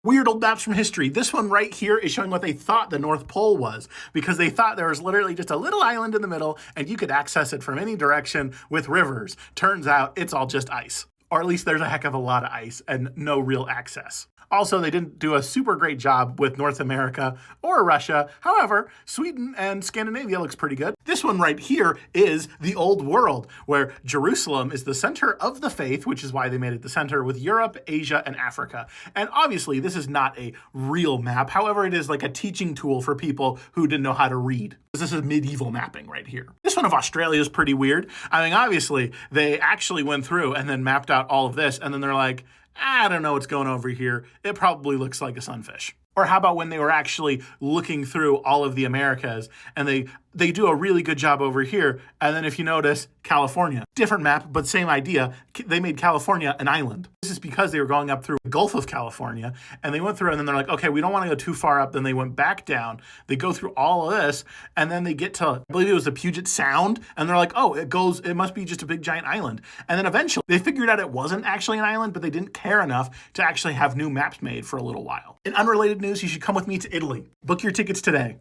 Weird old maps from history. This one right here is showing what they thought the North Pole was, because they thought there was literally just a little island in the middle and you could access it from any direction with rivers. Turns out it's all just ice. Or at least there's a heck of a lot of ice and no real access. Also, they didn't do a super great job with North America or Russia. However, Sweden and Scandinavia looks pretty good. This one right here is the old world, where Jerusalem is the center of the faith, which is why they made it the center, with Europe, Asia, and Africa. And obviously, this is not a real map. However, it is like a teaching tool for people who didn't know how to read. This is medieval mapping right here. This one of Australia is pretty weird. I mean, obviously, they actually went through and then mapped out all of this, and then they're like, I don't know what's going over here. It probably looks like a sunfish. Or how about when they were actually looking through all of the Americas and they do a really good job over here. And then if you notice, California, different map, but same idea. They made California an island. This is because they were going up through the Gulf of California and they went through and then they're like, okay, we don't want to go too far up. Then they went back down. They go through all of this and then they get to, I believe it was the Puget Sound. And they're like, oh, it must be just a big giant island. And then eventually they figured out it wasn't actually an island, but they didn't care enough to actually have new maps made for a little while. In unrelated news, you should come with me to Italy. Book your tickets today.